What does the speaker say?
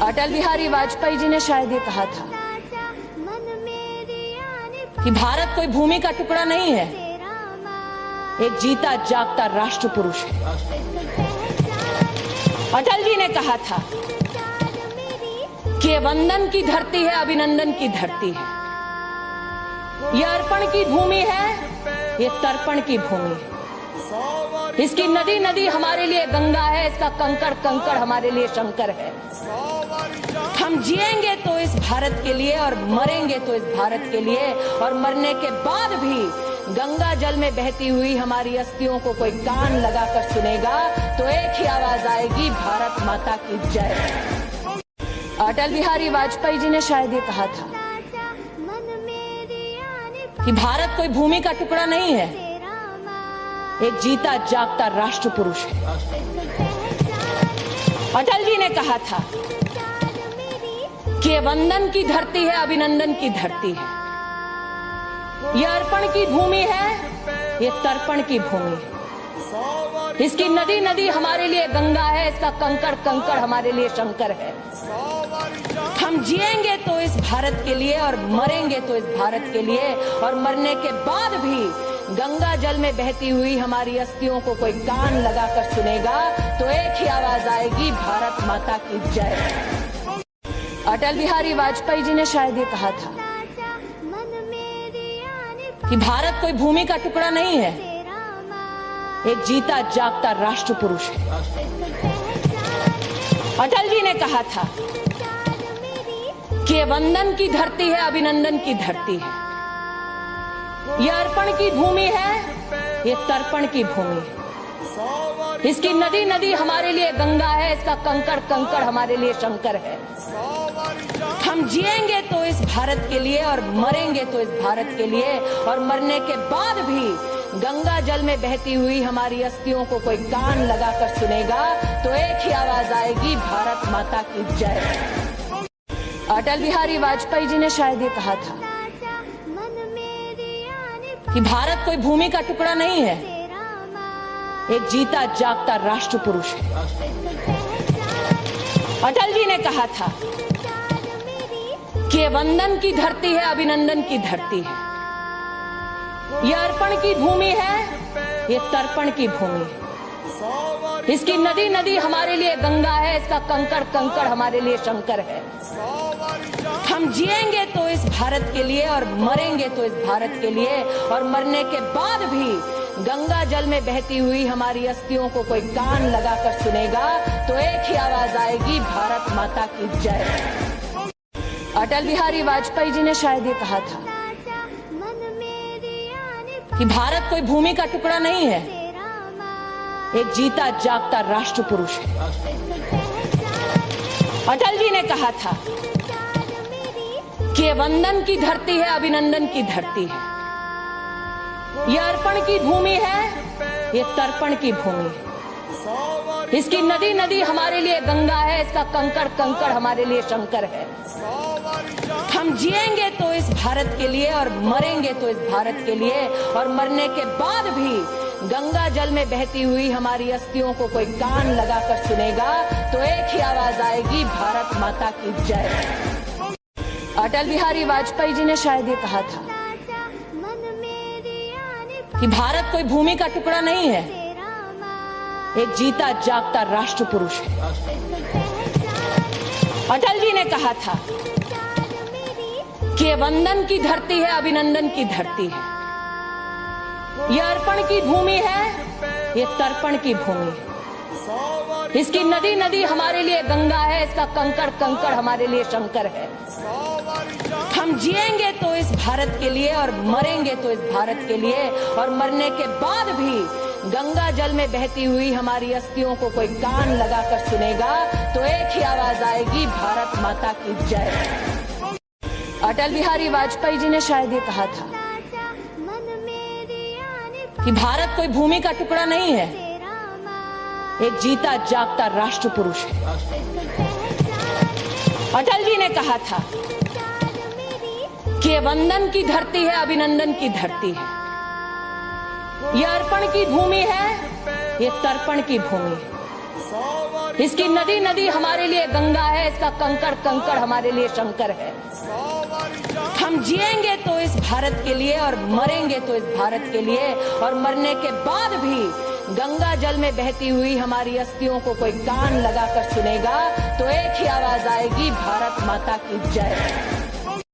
अटल बिहारी वाजपेयी जी ने शायद ये कहा था कि भारत कोई भूमि का टुकड़ा नहीं है, एक जीता जागता राष्ट्र पुरुष है। अटल जी ने कहा था कि ये वंदन की धरती है, अभिनंदन की धरती है, ये अर्पण की भूमि है, ये तर्पण की भूमि है। इसकी नदी नदी हमारे लिए गंगा है, इसका कंकड़ कंकड़ हमारे लिए शंकर है। हम जिएंगे तो इस भारत के लिए और मरेंगे तो इस भारत के लिए, और मरने के बाद भी गंगा जल में बहती हुई हमारी अस्थियों को कोई कान लगाकर सुनेगा तो एक ही आवाज आएगी, भारत माता की जय। अटल बिहारी वाजपेयी जी ने शायद ये कहा था कि भारत कोई भूमि का टुकड़ा नहीं है, एक जीता जागता राष्ट्र पुरुष है। अटल जी ने कहा था कि ये वंदन की धरती है, अभिनंदन की धरती है, ये अर्पण की भूमि है, ये तर्पण की भूमि है। इसकी नदी नदी हमारे लिए गंगा है, इसका कंकड़ कंकड़ हमारे लिए शंकर है। हम जिएंगे तो इस भारत के लिए और मरेंगे तो इस भारत के लिए, और मरने के बाद भी गंगा जल में बहती हुई हमारी अस्थियों को कोई कान लगाकर सुनेगा तो एक ही आवाज आएगी, भारत माता की जय। अटल बिहारी वाजपेयी जी ने शायद ये कहा था कि भारत कोई भूमि का टुकड़ा नहीं है, एक जीता जागता राष्ट्र पुरुष है। अटल जी ने कहा था कि ये वंदन की धरती है, अभिनंदन की धरती है, ये अर्पण की भूमि है, ये तर्पण की भूमि है। इसकी नदी नदी हमारे लिए गंगा है, इसका कंकड़ कंकड़ हमारे लिए शंकर है। हम जिएंगे तो इस भारत के लिए और मरेंगे तो इस भारत के लिए, और मरने के बाद भी गंगा जल में बहती हुई हमारी अस्थियों को कोई कान लगाकर सुनेगा तो एक ही आवाज आएगी, भारत माता की जय। अटल बिहारी वाजपेयी जी ने शायद ये कहा था कि भारत कोई भूमि का टुकड़ा नहीं है, एक जीता जागता राष्ट्र पुरुष है। अटल जी ने कहा था कि ये वंदन की धरती है, अभिनंदन की धरती है, ये अर्पण की भूमि है, ये तर्पण की भूमि है। इसकी नदी नदी हमारे लिए गंगा है, इसका कंकड़ कंकड़ हमारे लिए शंकर है। हम जिएंगे तो इस भारत के लिए और मरेंगे तो इस भारत के लिए, और मरने के बाद भी गंगा जल में बहती हुई हमारी अस्थियों को कोई कान लगाकर सुनेगा तो एक ही आवाज आएगी, भारत माता की जय। अटल बिहारी वाजपेयी जी ने शायद ये कहा था कि भारत कोई भूमि का टुकड़ा नहीं है, एक जीता जागता राष्ट्र पुरुष है। अटल जी ने कहा था कि ये वंदन की धरती है, अभिनंदन की धरती है, ये अर्पण की भूमि है, ये तर्पण की भूमि है। इसकी नदी नदी हमारे लिए गंगा है, इसका कंकड़ कंकड़ हमारे लिए शंकर है। हम जिएंगे तो इस भारत के लिए और मरेंगे तो इस भारत के लिए, और मरने के बाद भी गंगा जल में बहती हुई हमारी अस्थियों को कोई कान लगाकर सुनेगा तो एक ही आवाज आएगी, भारत माता की जय। अटल बिहारी वाजपेयी जी ने शायद ये कहा था कि भारत कोई भूमि का टुकड़ा नहीं है, एक जीता जागता राष्ट्र पुरुष है। अटल जी ने कहा था कि ये वंदन की धरती है, अभिनंदन की धरती है, ये अर्पण की भूमि है, ये तर्पण की भूमि है। इसकी नदी नदी हमारे लिए गंगा है, इसका कंकड़ कंकड़ हमारे लिए शंकर है। हम जिएंगे तो इस भारत के लिए और मरेंगे तो इस भारत के लिए, और मरने के बाद भी गंगा जल में बहती हुई हमारी अस्थियों को कोई कान लगाकर सुनेगा तो एक ही आवाज आएगी, भारत माता की जय। अटल बिहारी वाजपेयी जी ने शायद ये कहा था कि भारत कोई भूमि का टुकड़ा नहीं है, एक जीता जागता राष्ट्र पुरुष है। अटल जी ने कहा था कि ये वंदन की धरती है, अभिनंदन की धरती है, ये अर्पण की भूमि है, ये तर्पण की भूमि है। इसकी नदी नदी हमारे लिए गंगा है, इसका कंकड़ कंकड़ हमारे लिए शंकर है। हम जिएंगे तो इस भारत के लिए और मरेंगे तो इस भारत के लिए, और मरने के बाद भी गंगा जल में बहती हुई हमारी अस्थियों को कोई कान लगाकर सुनेगा तो एक ही आवाज आएगी, भारत माता की जय।